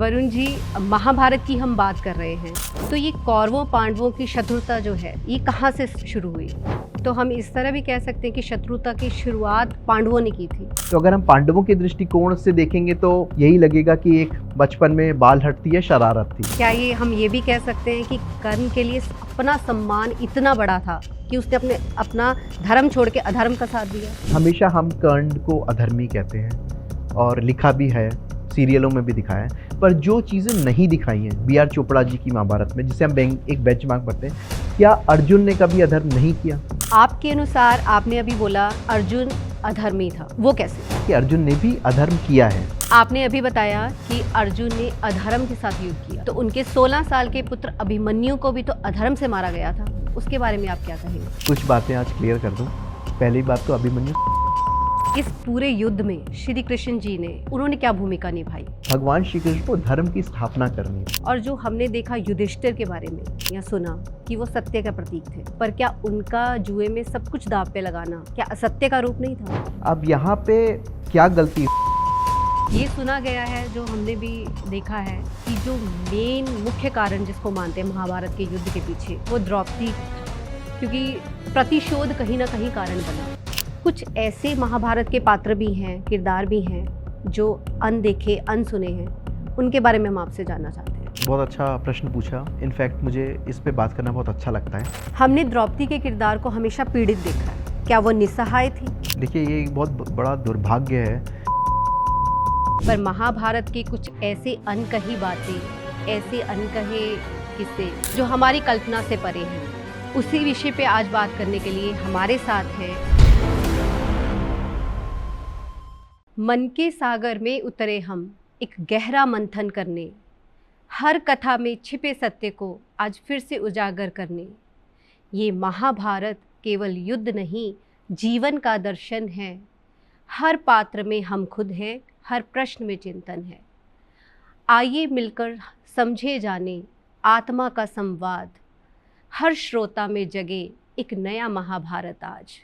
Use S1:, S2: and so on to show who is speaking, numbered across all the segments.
S1: वरुण जी, महाभारत की हम बात कर रहे हैं, तो ये कौरवों पांडवों की शत्रुता जो है ये कहाँ से शुरू हुई? तो हम इस तरह भी कह सकते हैं कि शत्रुता की शुरुआत पांडवों ने की थी।
S2: तो अगर हम पांडवों के दृष्टिकोण से देखेंगे तो यही लगेगा कि एक बचपन में बाल हटती है शरारत थी।
S1: क्या हम ये भी कह सकते हैं कि कर्ण के लिए अपना सम्मान इतना बड़ा था कि उसने अपना धर्म छोड़ के अधर्म का साथ दिया?
S2: हमेशा हम कर्ण को अधर्मी कहते हैं और लिखा भी है, सीरियलों में भी दिखाया है, पर जो चीज़ें नहीं दिखाई हैं बी आर चोपड़ा जी की महाभारत में, जिसे हम एक बेंचमार्क पढ़ते हैं, क्या अर्जुन ने कभी अधर्म नहीं किया?
S1: आपके अनुसार, आपने अभी बोला अर्जुन अधर्मी था, वो कैसे?
S2: कि अर्जुन ने भी अधर्म किया है।
S1: आपने अभी बताया कि अर्जुन ने अधर्म के साथ युद्ध किया, तो उनके 16 साल के पुत्र अभिमन्यु को भी तो अधर्म से मारा गया था, उसके बारे में आप क्या कहेंगे?
S2: कुछ बातें आज क्लियर कर दूं। पहली बात तो अभिमन्यु,
S1: इस पूरे युद्ध में श्री कृष्ण जी ने उन्होंने क्या भूमिका निभाई?
S2: भगवान श्री कृष्ण को धर्म की स्थापना करनी।
S1: और जो हमने देखा युधिष्ठिर के बारे में या सुना कि वो सत्य का प्रतीक थे, पर क्या उनका जुए में सब कुछ दांव पे लगाना क्या असत्य का रूप नहीं था?
S2: अब यहाँ पे क्या गलती?
S1: ये सुना गया है, जो हमने भी देखा है, कि जो मेन मुख्य कारण जिसको मानते हैं महाभारत के युद्ध के पीछे, वो द्रौपदी, क्योंकि प्रतिशोध कहीं ना कहीं कारण बना। कुछ ऐसे महाभारत के पात्र भी हैं, किरदार भी हैं, जो अनदेखे अनसुने हैं, उनके बारे में हम आपसे जानना चाहते हैं।
S2: बहुत अच्छा प्रश्न पूछा। इनफैक्ट मुझे इस पे बात करना बहुत अच्छा लगता है।
S1: हमने द्रौपदी के किरदार को हमेशा पीड़ित देखा है, क्या वो निस्सहाय थी?
S2: देखिए, ये एक बहुत बड़ा दुर्भाग्य है।
S1: पर महाभारत के कुछ ऐसे अनकही बातें, ऐसे अनकहे किस्से जो हमारी कल्पना से परे हैं, उसी विषय पे आज बात करने के लिए हमारे साथ हैं मन के सागर में उतरे हम, एक गहरा मंथन करने, हर कथा में छिपे सत्य को आज फिर से उजागर करने। ये महाभारत केवल युद्ध नहीं, जीवन का दर्शन है। हर पात्र में हम खुद हैं, हर प्रश्न में चिंतन है। आइए मिलकर समझे जाने आत्मा का संवाद, हर श्रोता में जगे एक नया महाभारत आज।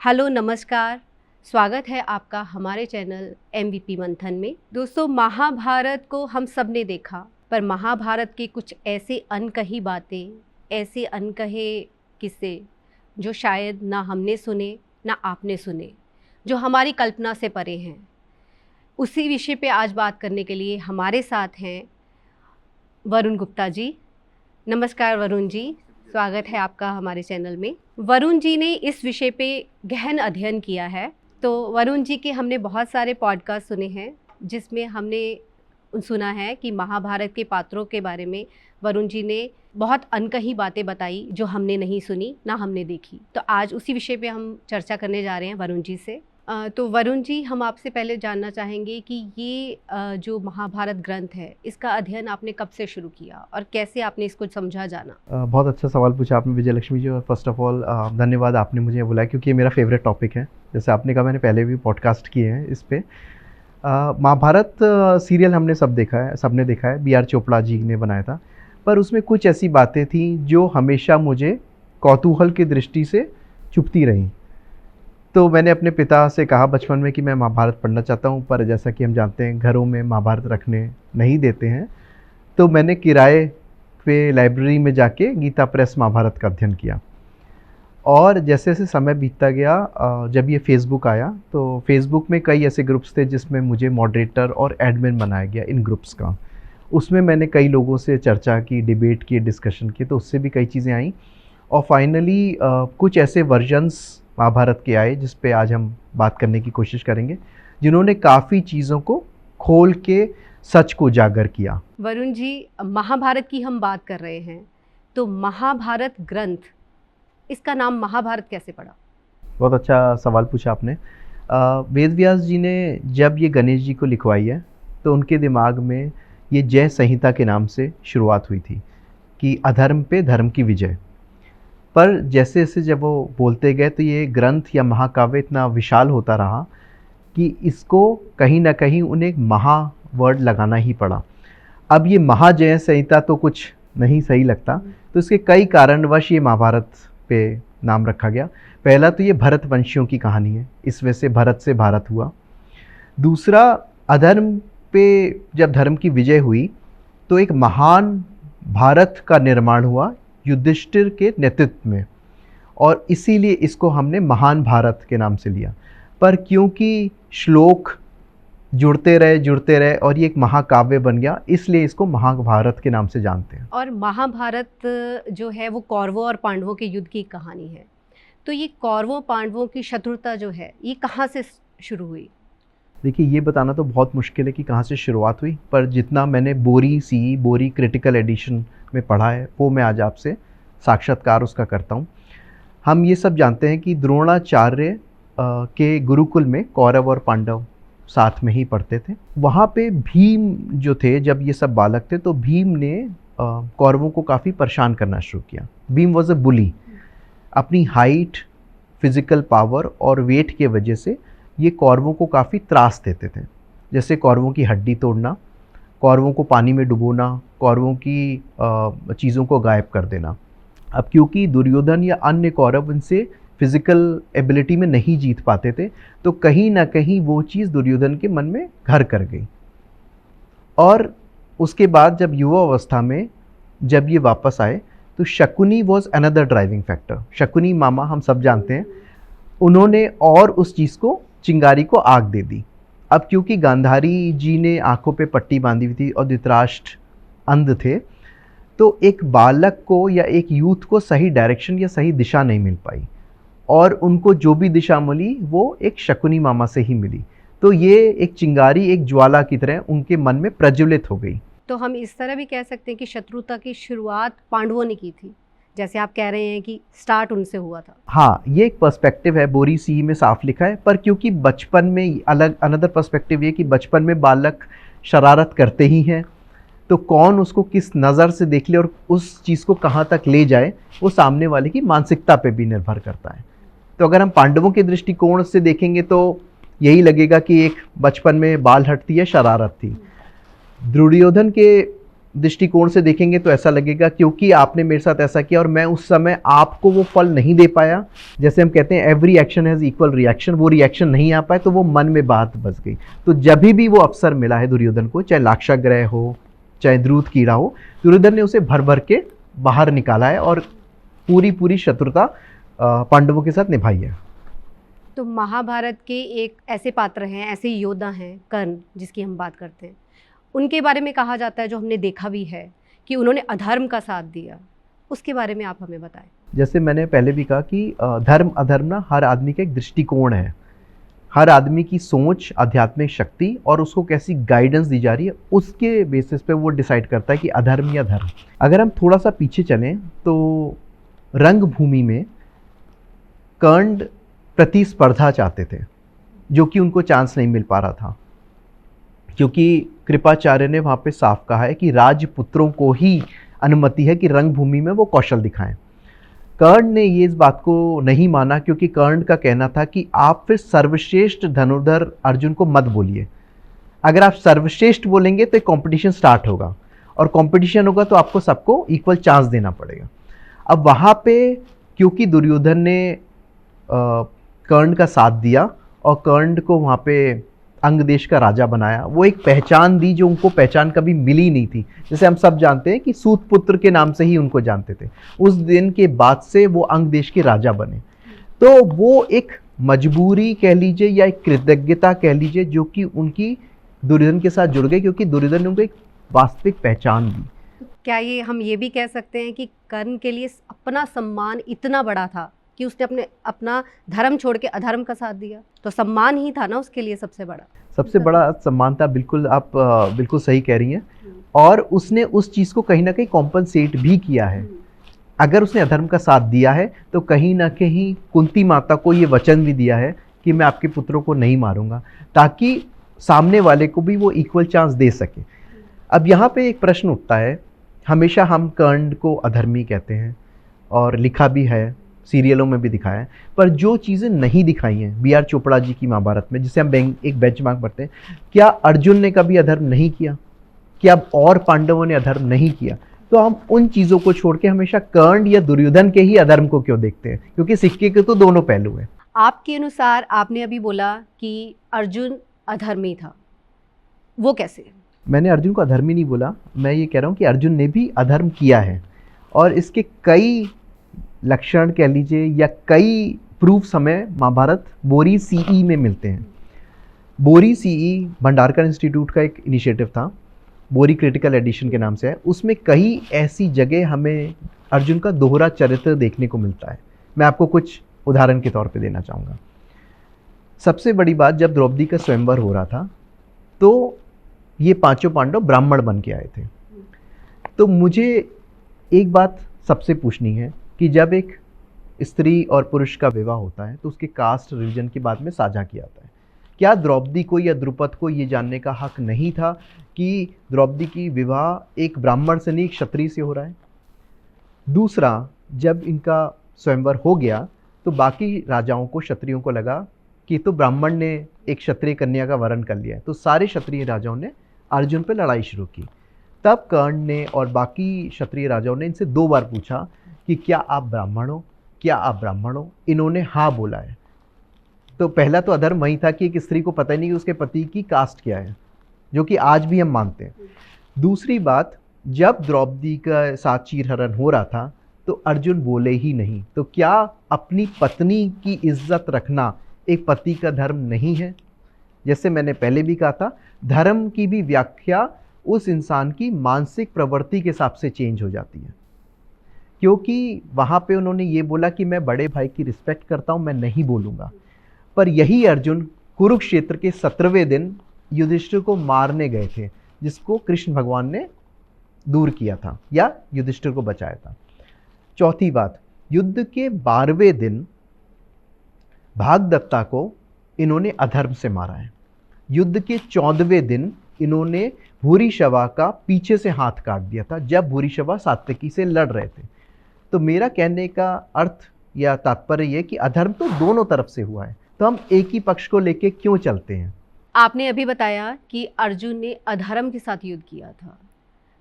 S1: हेलो, नमस्कार, स्वागत है आपका हमारे चैनल MVP मंथन में। दोस्तों, महाभारत को हम सब ने देखा, पर महाभारत के कुछ ऐसे अनकही बातें, ऐसे अनकहे किस्से जो शायद ना हमने सुने ना आपने सुने, जो हमारी कल्पना से परे हैं, उसी विषय पे आज बात करने के लिए हमारे साथ हैं वरुण गुप्ता जी। नमस्कार वरुण जी, स्वागत है आपका हमारे चैनल में। वरुण जी ने इस विषय पे गहन अध्ययन किया है, तो वरुण जी के हमने बहुत सारे पॉडकास्ट सुने हैं, जिसमें हमने सुना है कि महाभारत के पात्रों के बारे में वरुण जी ने बहुत अनकही बातें बताई, जो हमने नहीं सुनी ना हमने देखी। तो आज उसी विषय पे हम चर्चा करने जा रहे हैं वरुण जी से। तो वरुण जी, हम आपसे पहले जानना चाहेंगे कि ये जो महाभारत ग्रंथ है, इसका अध्ययन आपने कब से शुरू किया और कैसे आपने इसको समझा जाना?
S2: बहुत अच्छा सवाल पूछा आपने विजय लक्ष्मी जी, और फर्स्ट ऑफ ऑल धन्यवाद, आपने मुझे बुलाया क्योंकि ये मेरा फेवरेट टॉपिक है। जैसे आपने कहा, मैंने पहले भी पॉडकास्ट किए हैं इस पे। महाभारत सीरियल हमने सबने देखा है, BR चोपड़ा जी ने बनाया था, पर उसमें कुछ ऐसी बातें थी जो हमेशा मुझे कौतूहल की दृष्टि से चुभती रहीं। तो मैंने अपने पिता से कहा बचपन में कि मैं महाभारत पढ़ना चाहता हूँ, पर जैसा कि हम जानते हैं घरों में महाभारत रखने नहीं देते हैं, तो मैंने किराए पे लाइब्रेरी में जाके गीता प्रेस महाभारत का अध्ययन किया। और जैसे जैसे समय बीतता गया, जब ये फेसबुक आया, तो फेसबुक में कई ऐसे ग्रुप्स थे जिसमें मुझे मॉडरेटर और एडमिन बनाया गया इन ग्रुप्स का। उसमें मैंने कई लोगों से चर्चा की, डिबेट की, डिस्कशन की, तो उससे भी कई चीज़ें आई। और फाइनली कुछ ऐसे वर्जन्स महाभारत के आए जिस पे आज हम बात करने की कोशिश करेंगे, जिन्होंने काफ़ी चीज़ों को खोल के सच को उजागर किया।
S1: वरुण जी, महाभारत की हम बात कर रहे हैं, तो महाभारत ग्रंथ, इसका नाम महाभारत कैसे पड़ा?
S2: बहुत अच्छा सवाल पूछा आपने। वेद व्यास जी ने जब ये गणेश जी को लिखवाई है, तो उनके दिमाग में ये जय संहिता के नाम से शुरुआत हुई थी कि अधर्म पे धर्म की विजय। पर जैसे जैसे जब वो बोलते गए, तो ये ग्रंथ या महाकाव्य इतना विशाल होता रहा कि इसको कहीं ना कहीं उन्हें एक महा वर्ड लगाना ही पड़ा। अब ये महाजय संहिता तो कुछ नहीं सही लगता, तो इसके कई कारणवश ये महाभारत पे नाम रखा गया। पहला तो ये भरत वंशियों की कहानी है, इस वजह से भरत से भारत हुआ। दूसरा, अधर्म पे जब धर्म की विजय हुई तो एक महान भारत का निर्माण हुआ युधिष्ठिर के नेतृत्व में, और इसीलिए इसको हमने महान भारत के नाम से लिया। पर क्योंकि श्लोक जुड़ते रहे और ये एक महाकाव्य बन गया, इसलिए इसको महाभारत के नाम से जानते हैं।
S1: और महाभारत जो है वो कौरवों और पांडवों के युद्ध की कहानी है। तो ये कौरवों पांडवों की शत्रुता जो है ये कहाँ से शुरू हुई?
S2: देखिए, ये बताना तो बहुत मुश्किल है कि कहाँ से शुरुआत हुई, पर जितना मैंने बोरी क्रिटिकल एडिशन में पढ़ा है वो मैं आज आपसे साक्षात्कार उसका करता हूँ। हम ये सब जानते हैं कि द्रोणाचार्य के गुरुकुल में कौरव और पांडव साथ में ही पढ़ते थे। वहाँ पे भीम जो थे, जब ये सब बालक थे तो भीम ने कौरवों को काफ़ी परेशान करना शुरू किया। भीम वॉज अ बुली। अपनी हाइट, फिजिकल पावर और वेट के वजह से ये कौरवों को काफ़ी त्रास देते थे। जैसे कौरवों की हड्डी तोड़ना, कौरवों को पानी में डुबोना, कौरवों की चीज़ों को गायब कर देना। अब क्योंकि दुर्योधन या अन्य कौरव इनसे फिजिकल एबिलिटी में नहीं जीत पाते थे, तो कहीं ना कहीं वो चीज़ दुर्योधन के मन में घर कर गई। और उसके बाद जब युवा अवस्था में जब ये वापस आए तो Shakuni was another driving factor. Shakuni मामा हम सब जानते हैं, उन्होंने और उस चीज़ को, चिंगारी को आग दे दी। अब क्योंकि गांधारी जी ने आंखों पे पट्टी बांधी हुई थी और धृतराष्ट्र अंध थे, तो एक बालक को या एक यूथ को सही डायरेक्शन या सही दिशा नहीं मिल पाई, और उनको जो भी दिशा मिली वो एक शकुनी मामा से ही मिली। तो ये एक चिंगारी, एक ज्वाला की तरह उनके मन में प्रज्वलित हो गई।
S1: तो हम इस तरह भी कह सकते हैं कि शत्रुता की शुरुआत पांडवों ने की थी, जैसे आप कह रहे हैं कि स्टार्ट उनसे हुआ था।
S2: हाँ, ये एक पर्सपेक्टिव है, बोरी सी में साफ लिखा है। पर क्योंकि बचपन में अलग अनदर पर्सपेक्टिव ये कि बचपन में बालक शरारत करते ही हैं, तो कौन उसको किस नज़र से देख ले और उस चीज़ को कहाँ तक ले जाए, वो सामने वाले की मानसिकता पे भी निर्भर करता है। तो अगर हम पांडवों के दृष्टिकोण से देखेंगे तो यही लगेगा कि एक बचपन में बाल हटती है, शरारत थी। दुर्योधन के दृष्टिकोण से देखेंगे तो ऐसा लगेगा क्योंकि आपने मेरे साथ ऐसा किया और मैं उस समय आपको वो फल नहीं दे पाया। जैसे हम कहते हैं every action has equal reaction, वो रिएक्शन नहीं आ पाए तो वो मन में बात बस गई। तो जब भी वो अवसर मिला है दुर्योधन को, चाहे लाक्षागृह हो, चाहे द्रुत कीड़ा हो, दुर्योधन ने उसे भर भर के बाहर निकाला है और पूरी शत्रुता पांडवों के साथ निभाई है।
S1: तो महाभारत के एक ऐसे पात्र हैं, ऐसे योद्धा हैं कर्ण, जिसकी हम बात करते हैं, उनके बारे में कहा जाता है, जो हमने देखा भी है कि उन्होंने अधर्म का साथ दिया। उसके बारे में आप हमें बताएं।
S2: जैसे मैंने पहले भी कहा कि धर्म अधर्म ना हर आदमी का एक दृष्टिकोण है। हर आदमी की सोच, आध्यात्मिक शक्ति और उसको कैसी गाइडेंस दी जा रही है, उसके बेसिस पे वो डिसाइड करता है कि अधर्म या धर्म। अगर हम थोड़ा सा पीछे चलें तो रंगभूमि में कर्ण प्रतिस्पर्धा चाहते थे, जो कि उनको चांस नहीं मिल पा रहा था, क्योंकि कृपाचार्य ने वहाँ पे साफ कहा है कि राजपुत्रों को ही अनुमति है कि रंगभूमि में वो कौशल दिखाएं। कर्ण ने ये इस बात को नहीं माना, क्योंकि कर्ण का कहना था कि आप फिर सर्वश्रेष्ठ धनुर्धर अर्जुन को मत बोलिए। अगर आप सर्वश्रेष्ठ बोलेंगे तो एक कॉम्पिटिशन स्टार्ट होगा, और कॉम्पिटिशन होगा तो आपको सबको इक्वल चांस देना पड़ेगा। अब वहाँ पे क्योंकि दुर्योधन ने कर्ण का साथ दिया और कर्ण को वहाँ पे अंग देश का राजा बनाया, वो एक पहचान दी जो उनको पहचान कभी मिली नहीं थी। जैसे हम सब जानते हैं कि सूत पुत्र के नाम से ही उनको जानते थे, उस दिन के बाद से वो अंग देश के राजा बने। तो वो एक मजबूरी कह लीजिए या एक कृतज्ञता कह लीजिए जो कि उनकी दुर्योधन के साथ जुड़ गई, क्योंकि दुर्योधन ने उनको एक वास्तविक पहचान दी।
S1: क्या ये हम ये भी कह सकते हैं कि कर्ण के लिए अपना सम्मान इतना बड़ा था कि उसने अपना धर्म छोड़ के अधर्म का साथ दिया? तो सम्मान ही था ना उसके लिए सबसे बड़ा
S2: सम्मान था। बिल्कुल, आप बिल्कुल सही कह रही हैं। और उसने उस चीज़ को कहीं ना कहीं कॉम्पनसेट भी किया है। अगर उसने अधर्म का साथ दिया है तो कहीं ना कहीं कुंती माता को ये वचन भी दिया है कि मैं आपके पुत्रों को नहीं मारूंगा, ताकि सामने वाले को भी वो इक्वल चांस दे सके। अब यहाँ पे एक प्रश्न उठता है, हमेशा हम कर्ण को अधर्मी कहते हैं और लिखा भी है, सीरियलों में भी दिखाया है, पर जो चीज़ें नहीं दिखाई हैं बी आर चोपड़ा जी की महाभारत में, जिसे हम एक बेंचमार्क पढ़ते हैं, क्या अर्जुन ने कभी अधर्म नहीं किया? क्या और पांडवों ने अधर्म नहीं किया? तो हम उन चीज़ों को छोड़ के हमेशा कर्ण या दुर्योधन के ही अधर्म को क्यों देखते हैं? क्योंकि सिक्के के तो दोनों पहलू हैं।
S1: आपके अनुसार, आपने अभी बोला कि अर्जुन अधर्मी था, वो कैसे?
S2: मैंने अर्जुन को अधर्मी नहीं बोला, मैं ये कह रहा हूँ कि अर्जुन ने भी अधर्म किया है और इसके कई लक्षण कह लीजिए या कई प्रूफ्स हमें महाभारत बोरी सीई में मिलते हैं। बोरी सीई भंडारकर इंस्टीट्यूट का एक इनिशिएटिव था, बोरी क्रिटिकल एडिशन के नाम से है। उसमें कई ऐसी जगह हमें अर्जुन का दोहरा चरित्र देखने को मिलता है। मैं आपको कुछ उदाहरण के तौर पे देना चाहूँगा। सबसे बड़ी बात, जब द्रौपदी का स्वयंवर हो रहा था तो ये पांचों पांडव ब्राह्मण बन के आए थे। तो मुझे एक बात सबसे पूछनी है कि जब एक स्त्री और पुरुष का विवाह होता है तो उसके कास्ट रिलीजन की बात में साझा किया जाता है। क्या द्रौपदी को या द्रुपद को ये जानने का हक नहीं था कि द्रौपदी की विवाह एक ब्राह्मण से नहीं एक क्षत्रिय से हो रहा है? दूसरा, जब इनका स्वयंवर हो गया तो बाकी राजाओं को, क्षत्रियों को लगा कि तो ब्राह्मण ने एक क्षत्रिय कन्या का वरण कर लिया है, तो सारे क्षत्रिय राजाओं ने अर्जुन पर लड़ाई शुरू की। तब कर्ण ने और बाकी क्षत्रिय राजाओं ने इनसे 2 बार पूछा कि क्या आप ब्राह्मण हो, क्या आप ब्राह्मण हो? इन्होंने हाँ बोला है। तो पहला तो अधर्म वही था कि एक स्त्री को पता ही नहीं कि उसके पति की कास्ट क्या है, जो कि आज भी हम मानते हैं। दूसरी बात, जब द्रौपदी का साथ चीरहरण हो रहा था तो अर्जुन बोले ही नहीं। तो क्या अपनी पत्नी की इज्जत रखना एक पति का धर्म नहीं है? जैसे मैंने पहले भी कहा था, धर्म की भी व्याख्या उस इंसान की मानसिक प्रवृत्ति के हिसाब से चेंज हो जाती है। क्योंकि वहाँ पे उन्होंने ये बोला कि मैं बड़े भाई की रिस्पेक्ट करता हूँ, मैं नहीं बोलूँगा। पर यही अर्जुन कुरुक्षेत्र के 17वें दिन युधिष्ठिर को मारने गए थे, जिसको कृष्ण भगवान ने दूर किया था या युधिष्ठिर को बचाया था। चौथी बात, युद्ध के 12वें दिन भागदत्ता को इन्होंने अधर्म से मारा है। युद्ध के 14वें दिन इन्होंने भूरिश्रवा का पीछे से हाथ काट दिया था, जब भूरिश्रवा सात्यकी से लड़ रहे थे। तो मेरा कहने का अर्थ या तात्पर्य ये कि अधर्म तो दोनों तरफ से हुआ है, तो हम एक ही पक्ष को लेके क्यों चलते हैं?
S1: आपने अभी बताया कि अर्जुन ने अधर्म के साथ युद्ध किया था,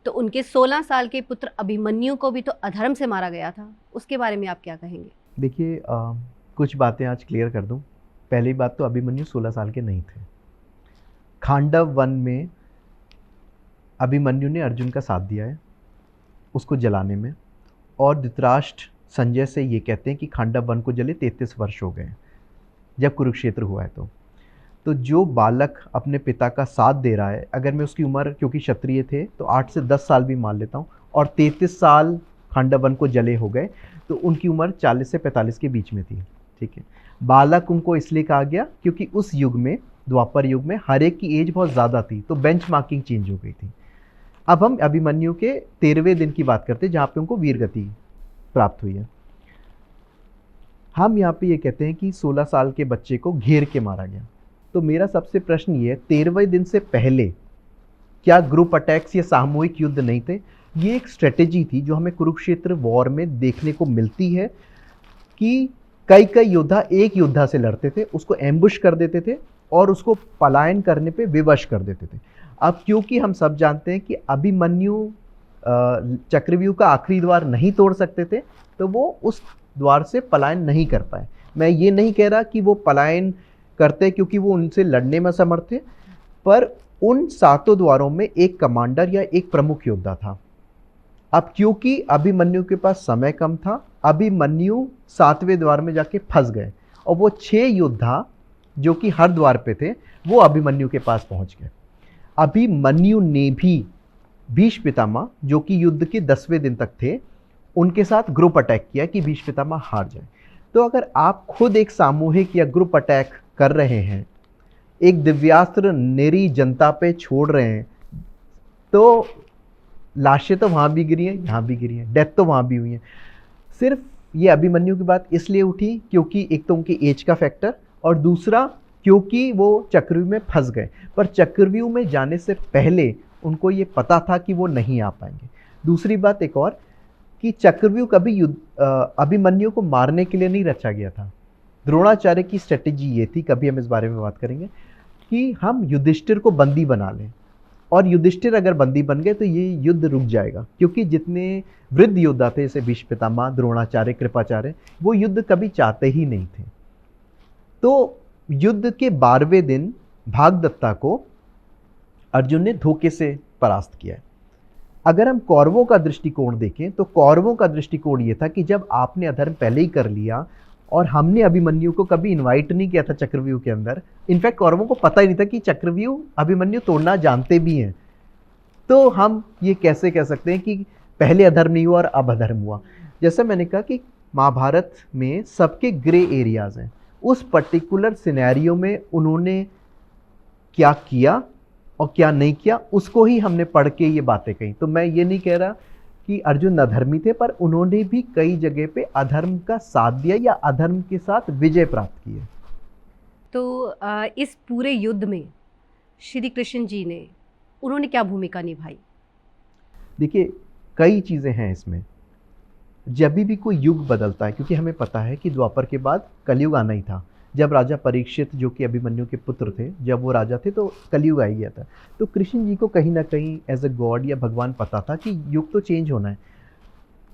S1: तो उनके 16 साल के पुत्र अभिमन्यु को भी तो अधर्म से मारा गया था, उसके बारे में आप क्या कहेंगे?
S2: देखिए, कुछ बातें आज क्लियर कर दूं। पहली बात तो अभिमन्यु 16 साल के नहीं थे। खांडव वन में अभिमन्यु ने अर्जुन का साथ दिया है उसको जलाने में, और धृतराष्ट्र संजय से ये कहते हैं कि खांडव वन को जले 33 वर्ष हो गए जब कुरुक्षेत्र हुआ है। तो जो बालक अपने पिता का साथ दे रहा है, अगर मैं उसकी उम्र, क्योंकि क्षत्रिय थे तो 8 से 10 साल भी मान लेता हूँ, और 33 साल खांडव वन को जले हो गए, तो उनकी उम्र 40 से 45 के बीच में थी। ठीक है, बालक उनको इसलिए कहा गया क्योंकि उस युग में, द्वापर युग में, हर एक की एज बहुत ज़्यादा थी, तो बेंचमार्किंग चेंज हो गई थी। अब हम अभिमन्यु के 13वें दिन की बात करते हैं, जहाँ पे उनको वीरगति प्राप्त हुई है। हम यहाँ पे ये कहते हैं कि 16 साल के बच्चे को घेर के मारा गया। तो मेरा सबसे प्रश्न ये है, 13वें दिन से पहले क्या ग्रुप अटैक्स या सामूहिक युद्ध नहीं थे? ये एक स्ट्रेटेजी थी जो हमें कुरुक्षेत्र वॉर में देखने को मिलती है कि कई योद्धा एक योद्धा से लड़ते थे, उसको एम्बुश कर देते थे और उसको पलायन करने पे विवश कर देते थे। अब क्योंकि हम सब जानते हैं कि अभिमन्यु चक्रव्यूह का आखिरी द्वार नहीं तोड़ सकते थे, तो वो उस द्वार से पलायन नहीं कर पाए। मैं ये नहीं कह रहा कि वो पलायन करते क्योंकि वो उनसे लड़ने में समर्थ थे, पर उन 7 द्वारों में एक कमांडर या एक प्रमुख योद्धा था। अब क्योंकि अभिमन्यु के पास समय कम था, अभिमन्यु 7वें द्वार में जाके फंस गए, और वो 6 योद्धा जो कि हर द्वार पे थे, वो अभिमन्यु के पास पहुंच गए। अभिमन्यु ने भी भीष्म पितामह, जो कि युद्ध के 10वें दिन तक थे, उनके साथ ग्रुप अटैक किया कि भीष्म पितामह हार जाए। तो अगर आप खुद एक सामूहिक या ग्रुप अटैक कर रहे हैं, एक दिव्यास्त्र निरी जनता पे छोड़ रहे हैं, तो लाशें तो वहाँ भी गिरी हैं, यहाँ भी गिरी हैं, डेथ तो वहाँ भी हुई है। सिर्फ ये अभिमन्यु की बात इसलिए उठी क्योंकि एक तो उनकी एज का फैक्टर, और दूसरा क्योंकि वो चक्रव्यूह में फंस गए। पर चक्रव्यूह में जाने से पहले उनको ये पता था कि वो नहीं आ पाएंगे। दूसरी बात एक और, कि चक्रव्यूह कभी अभिमन्यु को मारने के लिए नहीं रचा गया था। द्रोणाचार्य की स्ट्रेटेजी ये थी, कभी हम इस बारे में बात करेंगे, कि हम युधिष्ठिर को बंदी बना लें, और युधिष्ठिर अगर बंदी बन गए तो ये युद्ध रुक जाएगा। क्योंकि जितने वृद्ध योद्धा थे, जैसे भीष्म पितामह, द्रोणाचार्य, कृपाचार्य, वो युद्ध कभी चाहते ही नहीं थे। तो युद्ध के 12वें दिन भागदत्ता को अर्जुन ने धोखे से परास्त किया है। अगर हम कौरवों का दृष्टिकोण देखें तो कौरवों का दृष्टिकोण ये था कि जब आपने अधर्म पहले ही कर लिया और हमने अभिमन्यु को कभी इनवाइट नहीं किया था चक्रव्यूह के अंदर, इनफैक्ट कौरवों को पता ही नहीं था कि चक्रव्यूह अभिमन्यु तोड़ना जानते भी हैं, तो हम ये कैसे कह सकते हैं कि पहले अधर्म नहीं हुआ और अब अधर्म हुआ। जैसे मैंने कहा कि महाभारत में सबके ग्रे एरियाज हैं, उस पर्टिकुलर सिनेरियो में उन्होंने क्या किया और क्या नहीं किया उसको ही हमने पढ़ के ये बातें कही। तो मैं ये नहीं कह रहा कि अर्जुन अधर्मी थे, पर उन्होंने भी कई जगह पे अधर्म का साथ दिया या अधर्म के साथ विजय प्राप्त की है।
S1: तो इस पूरे युद्ध में श्री कृष्ण जी ने उन्होंने क्या भूमिका निभाई?
S2: देखिए कई चीज़ें हैं इसमें। जब भी कोई युग बदलता है, क्योंकि हमें पता है कि द्वापर के बाद कलयुग आना ही था। जब राजा परीक्षित जो कि अभिमन्यु के पुत्र थे, जब वो राजा थे तो कलयुग आ ही गया था। तो कृष्ण जी को कहीं ना कहीं एज अ गॉड या भगवान पता था कि युग तो चेंज होना है।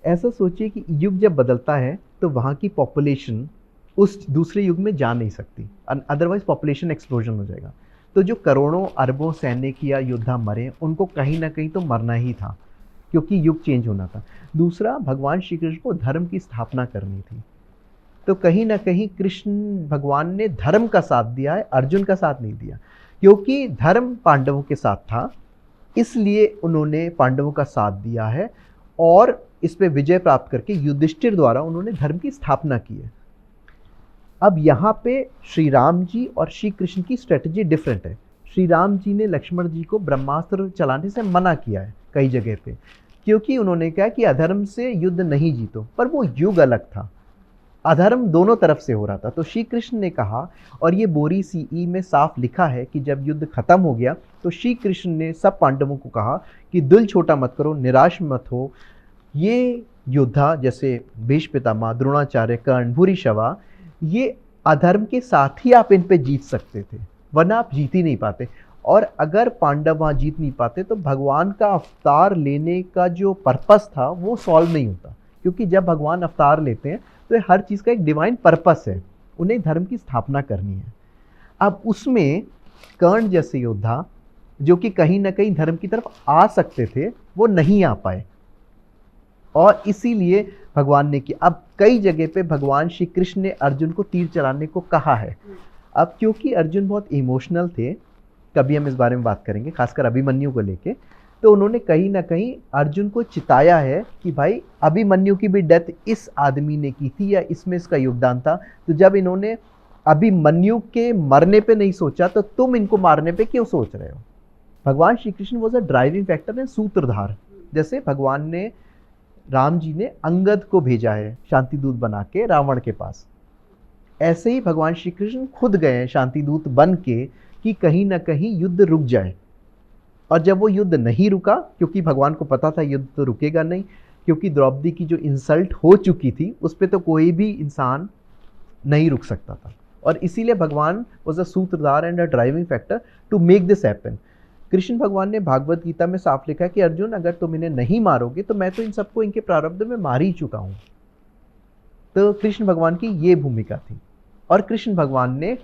S2: ऐसा सोचिए कि युग जब बदलता है तो वहाँ की पॉपुलेशन उस दूसरे युग में जा नहीं सकती, अदरवाइज पॉपुलेशन एक्सप्लोजन हो जाएगा। तो जो करोड़ों अरबों सैनिक या योद्धा मरे, उनको कहीं ना कहीं तो मरना ही था, क्योंकि युग चेंज होना था। दूसरा, भगवान श्री कृष्ण को धर्म की स्थापना करनी थी, तो कहीं ना कहीं कृष्ण भगवान ने धर्म का साथ दिया है, अर्जुन का साथ नहीं दिया। क्योंकि धर्म पांडवों के साथ था, इसलिए उन्होंने पांडवों का साथ दिया है और इस पे विजय प्राप्त करके युधिष्ठिर द्वारा उन्होंने धर्म की स्थापना की है। अब यहाँ पे श्री राम जी और श्री कृष्ण की स्ट्रेटजी डिफरेंट है। श्री राम जी ने लक्ष्मण जी को ब्रह्मास्त्र चलाने से मना किया है कई जगह पे, क्योंकि उन्होंने कहा कि अधर्म से युद्ध नहीं जीतो, पर वो युग अलग था, अधर्म दोनों तरफ से हो रहा था। तो श्री कृष्ण ने कहा, और ये बोरी सीई में साफ लिखा है कि जब युद्ध खत्म हो गया तो श्री कृष्ण ने सब पांडवों को कहा कि दिल छोटा मत करो, निराश मत हो। ये योद्धा जैसे भीष्म पितामह, द्रोणाचार्य, कर्ण, भूरिश्रवा, ये अधर्म के साथ ही आप इन पे जीत सकते थे, वरना आप जीत ही नहीं पाते। और अगर पांडव वहाँ जीत नहीं पाते तो भगवान का अवतार लेने का जो पर्पस था वो सॉल्व नहीं होता, क्योंकि जब भगवान अवतार लेते हैं तो हर चीज़ का एक डिवाइन पर्पस है, उन्हें धर्म की स्थापना करनी है। अब उसमें कर्ण जैसे योद्धा जो कि कहीं ना कहीं धर्म की तरफ आ सकते थे, वो नहीं आ पाए, और इसीलिए भगवान ने किया। अब कई जगह पे भगवान श्री कृष्ण ने अर्जुन को तीर चलाने को कहा है। अब क्योंकि अर्जुन बहुत इमोशनल थे, कभी हम इस बारे में बात करेंगे, खासकर अभिमन्यु को लेके, तो उन्होंने कहीं ना कहीं अर्जुन को चिताया है कि भाई अभिमन्यु की भी डेथ इस आदमी ने की थी या इसमें इसका योगदान था। तो जब इन्होंने अभिमन्यु के मरने पे नहीं सोचा तो तुम इनको मारने पे क्यों सोच रहे हो? भगवान Shri Krishna was a driving factor and सूत्रधार। जैसे भगवान ने, राम जी ने अंगद को भेजा है शांति दूत बना के रावण के पास, ऐसे ही भगवान श्री कृष्ण खुद गए हैं शांति दूत बन के कि कहीं ना कहीं युद्ध रुक जाए। और जब वो युद्ध नहीं रुका, क्योंकि भगवान को पता था युद्ध तो रुकेगा नहीं, क्योंकि द्रौपदी की जो इंसल्ट हो चुकी थी उस पर तो कोई भी इंसान नहीं रुक सकता था, और इसीलिए भगवान वॉज अ सूत्रधार and a driving factor to make this happen. Krishna भगवान ने भागवत गीता में साफ लिखा है कि अर्जुन अगर तुम इन्हें नहीं मारोगे तो मैं तो इन सबको इनके प्रारब्ध में मार ही चुका हूँ। तो कृष्ण भगवान की ये भूमिका थी, और कृष्ण भगवान ने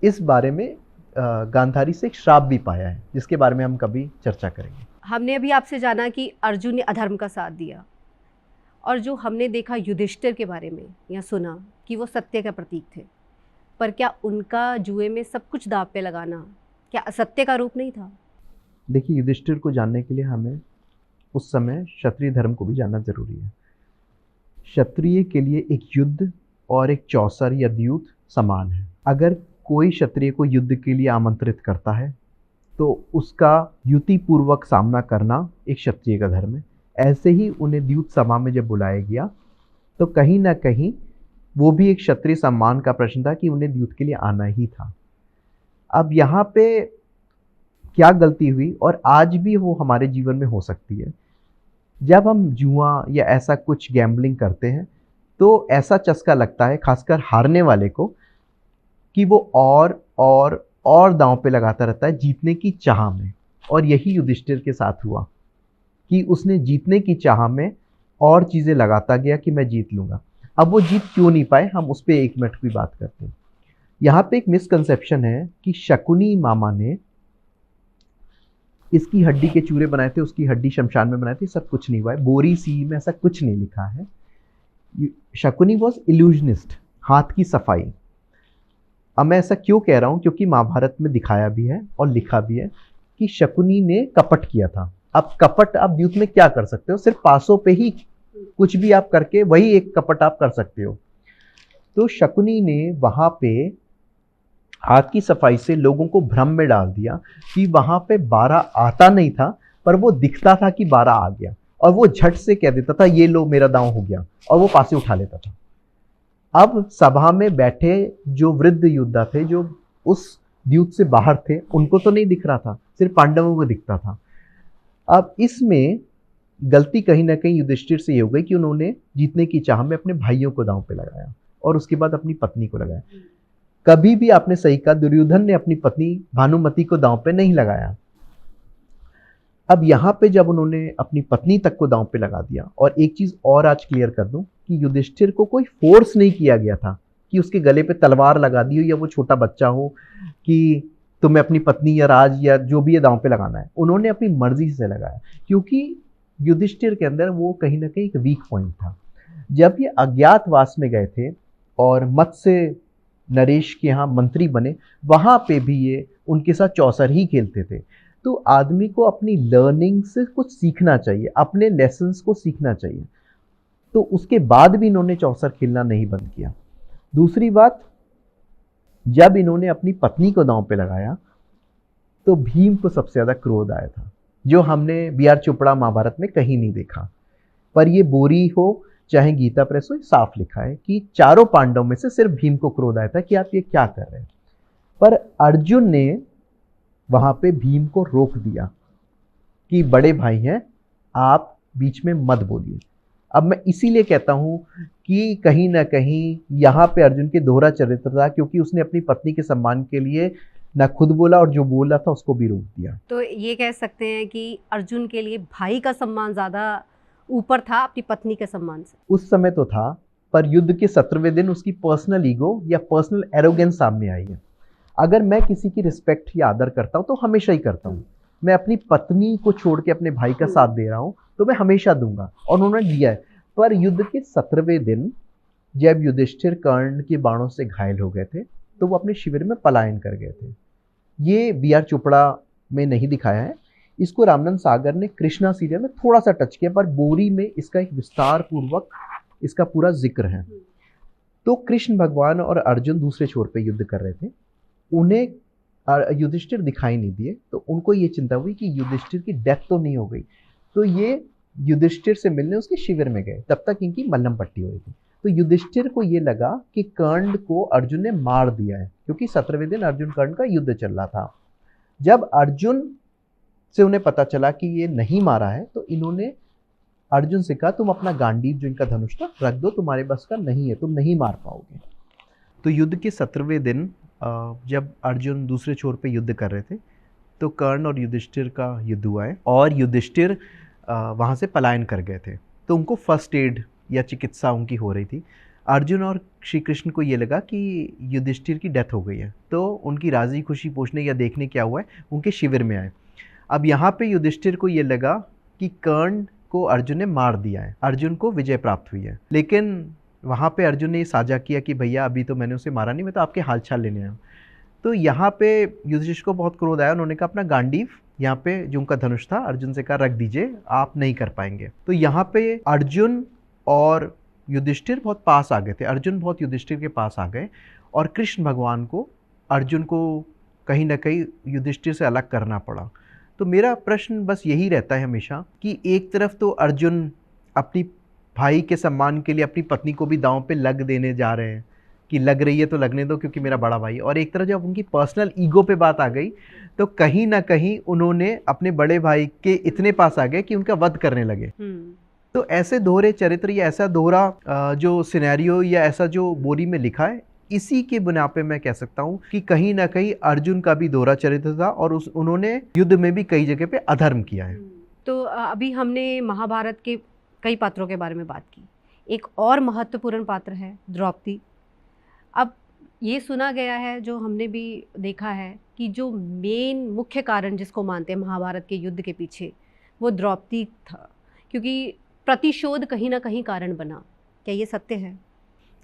S2: इस बारे में गांधारी से एक श्राप भी पाया है, जिसके बारे में हम कभी चर्चा करेंगे।
S1: हमने अभी आपसे जाना कि अर्जुन ने अधर्म का साथ दिया, और जो हमने देखा युधिष्ठिर के बारे में या सुना कि वो सत्य का प्रतीक थे, पर क्या उनका जुए में सब कुछ दांव पे लगाना क्या असत्य का रूप नहीं था?
S2: देखिए, युधिष्ठिर को जानने के लिए हमें उस समय क्षत्रिय धर्म को भी जानना जरूरी है। क्षत्रिय के लिए एक युद्ध और एक चौसर या द्यूत समान है। अगर कोई क्षत्रिय को युद्ध के लिए आमंत्रित करता है तो उसका युति पूर्वक सामना करना एक क्षत्रिय का धर्म है। ऐसे ही उन्हें द्यूत सभा में जब बुलाया गया तो कहीं ना कहीं वो भी एक क्षत्रिय सम्मान का प्रश्न था कि उन्हें द्यूत के लिए आना ही था। अब यहाँ पे क्या गलती हुई, और आज भी वो हमारे जीवन में हो सकती है, जब हम जुआ या ऐसा कुछ गैम्बलिंग करते हैं तो ऐसा चस्का लगता है खासकर हारने वाले को कि वो और दांव पे लगाता रहता है जीतने की चाह में। और यही युधिष्ठिर के साथ हुआ कि उसने जीतने की चाह में और चीज़ें लगाता गया कि मैं जीत लूँगा। अब वो जीत क्यों नहीं पाए, हम उस पर 1 मिनट की बात करते हैं। यहाँ पे एक मिसकंसेप्शन है कि शकुनी मामा ने इसकी हड्डी के चूरे बनाए थे, उसकी हड्डी शमशान में बनाई थी, सब कुछ नहीं हुआ है। बोरी सी में ऐसा कुछ नहीं लिखा है। शकुनी वॉज इल्यूजनिस्ट, हाथ की सफाई। अब मैं ऐसा क्यों कह रहा हूँ, क्योंकि महाभारत में दिखाया भी है और लिखा भी है कि शकुनी ने कपट किया था। अब कपट आप द्यूत में क्या कर सकते हो, सिर्फ पासों पे ही कुछ भी आप करके वही एक कपट आप कर सकते हो। तो शकुनी ने वहां पे हाथ की सफाई से लोगों को भ्रम में डाल दिया कि वहां पे 12 आता नहीं था, पर वो दिखता था कि 12 आ गया, और वो झट से कह देता था ये लो मेरा दांव हो गया, और वो पासे उठा लेता था। अब सभा में बैठे जो वृद्ध योद्धा थे, जो उस द्यूत से बाहर थे, उनको तो नहीं दिख रहा था, सिर्फ पांडवों को दिखता था। अब इसमें गलती कहीं ना कहीं युधिष्ठिर से ये हो गई कि उन्होंने जीतने की चाह में अपने भाइयों को दांव पे लगाया और उसके बाद अपनी पत्नी को लगाया। कभी भी आपने सही कहा, दुर्योधन ने अपनी पत्नी भानुमति को दांव पे नहीं लगाया। अब यहां पे जब उन्होंने अपनी पत्नी तक को दांव पे लगा दिया, और एक चीज और आज क्लियर कर दूं कि युधिष्ठिर को कोई फोर्स नहीं किया गया था कि उसके गले पे तलवार लगा दी हो या वो छोटा बच्चा हो कि तुम्हें अपनी पत्नी या राज या जो भी ये दांव पे लगाना है। उन्होंने अपनी मर्जी से लगाया, क्योंकि युधिष्ठिर के अंदर वो कहीं ना कहीं एक वीक पॉइंट था। जब ये अज्ञातवास में गए थे और मत्स्य नरेश के यहाँ मंत्री बने, वहां पे भी ये उनके साथ चौसर ही खेलते थे। तो आदमी को अपनी लर्निंग से कुछ सीखना चाहिए, अपने लेसन्स को सीखना चाहिए। तो उसके बाद भी इन्होंने चौसर खेलना नहीं बंद किया। दूसरी बात, जब इन्होंने अपनी पत्नी को दांव पे लगाया तो भीम को सबसे ज्यादा क्रोध आया था, जो हमने बी.आर. चोपड़ा महाभारत में कहीं नहीं देखा। पर ये बोरी हो चाहे गीता प्रेस हो, साफ लिखा है कि चारों पांडवों में से सिर्फ भीम को क्रोध आया था कि आप ये क्या कर रहे हैं। पर अर्जुन ने वहां पे भीम को रोक दिया कि बड़े भाई हैं, आप बीच में मत बोलिए। अब मैं इसीलिए कहता हूं कि कहीं ना कहीं यहाँ पे अर्जुन के दोहरा चरित्र था, क्योंकि उसने अपनी पत्नी के सम्मान के लिए ना खुद बोला और जो बोला था उसको भी रोक दिया।
S1: तो ये कह सकते हैं कि अर्जुन के लिए भाई का सम्मान ज़्यादा ऊपर था अपनी पत्नी के सम्मान से।
S2: उस समय तो था, पर युद्ध के 17वें दिन उसकी पर्सनल ईगो या पर्सनल एरोगेंस सामने आई है। अगर मैं किसी की रिस्पेक्ट या आदर करता हूँ तो हमेशा ही करता हूँ। मैं अपनी पत्नी को छोड़ के अपने भाई का साथ दे रहा हूँ तो मैं हमेशा दूंगा, और उन्होंने दिया है। पर युद्ध के 17वें दिन जब युधिष्ठिर कर्ण के बाणों से घायल हो गए थे तो वो अपने शिविर में पलायन कर गए थे। ये बी.आर. चोपड़ा में नहीं दिखाया है, इसको रामनंद सागर ने कृष्णा सीरियल में थोड़ा सा टच किया, पर बोरी में इसका एक विस्तार पूर्वक इसका पूरा जिक्र है। तो कृष्ण भगवान और अर्जुन दूसरे छोर पे युद्ध कर रहे थे, उन्हें युधिष्ठिर दिखाई नहीं दिए, तो उनको ये चिंता हुई कि युधिष्ठिर की डेथ तो नहीं हो गई। तो ये युधिष्ठिर से मिलने उसके शिविर में गए, तब तक इनकी मल्लम पट्टी हो रही थी। तो युधिष्ठिर को ये लगा कि कर्ण को अर्जुन ने मार दिया है, क्योंकि 17वें दिन अर्जुन कर्ण का युद्ध चल रहा था। जब अर्जुन से उन्हें पता चला कि ये नहीं मारा है, तो इन्होंने अर्जुन से कहा तुम अपना गांडीव जो इनका धनुष था रख दो, तुम्हारे बस का नहीं है, तुम नहीं मार पाओगे। तो युद्ध के 17वें दिन जब अर्जुन दूसरे छोर पे युद्ध कर रहे थे तो कर्ण और युधिष्ठिर का युद्ध हुआ है, और युधिष्ठिर वहाँ से पलायन कर गए थे। तो उनको फर्स्ट एड या चिकित्सा उनकी हो रही थी। अर्जुन और श्री कृष्ण को ये लगा कि युधिष्ठिर की डेथ हो गई है, तो उनकी राजी खुशी पूछने या देखने क्या हुआ है उनके शिविर में आए। अब यहाँ पे युधिष्ठिर को ये लगा कि कर्ण को अर्जुन ने मार दिया है, अर्जुन को विजय प्राप्त हुई है। लेकिन वहाँ पे अर्जुन ने ये साझा किया कि भैया अभी तो मैंने उसे मारा नहीं, मैं तो आपके हालचाल लेने आया हूँ। तो यहाँ पे युधिष्ठिर को बहुत क्रोध आया, उन्होंने कहा अपना गांडीव यहाँ पे जो उनका धनुष था अर्जुन से कहा रख दीजिए, आप नहीं कर पाएंगे। तो यहाँ पे अर्जुन और युधिष्ठिर बहुत पास आ गए थे, अर्जुन बहुत युधिष्ठिर के पास आ गए, और कृष्ण भगवान को अर्जुन को कहीं ना कहीं युधिष्ठिर से अलग करना पड़ा। तो मेरा प्रश्न बस यही रहता है हमेशा कि एक तरफ तो अर्जुन अपनी भाई के सम्मान के लिए अपनी पत्नी को भी दांव पे लग देने जा रहे हैं कि लग रही है तो लगने दो क्योंकि मेरा बड़ा भाई, और एक तरफ जब उनकी पर्सनल ईगो पे बात आ गई तो कहीं ना कहीं उन्होंने अपने बड़े भाई के इतने पास आ गए कि उनका वध करने लगे। तो ऐसे दोहरे चरित्र या ऐसा दोहरा जो सिनेरियो या ऐसा जो बोरी में लिखा है, इसी के बुनियाद पे मैं कह सकता हूँ कि कहीं ना कहीं अर्जुन का भी दोहरा चरित्र था और उन्होंने युद्ध में भी कई जगह पे अधर्म किया है।
S1: तो अभी हमने महाभारत के कई पात्रों के बारे में बात की, एक और महत्वपूर्ण पात्र है द्रौपदी। अब ये सुना गया है, जो हमने भी देखा है, कि जो मेन मुख्य कारण जिसको मानते हैं महाभारत के युद्ध के पीछे, वो द्रौपदी था, क्योंकि प्रतिशोध कहीं ना कहीं कारण बना। क्या ये सत्य है?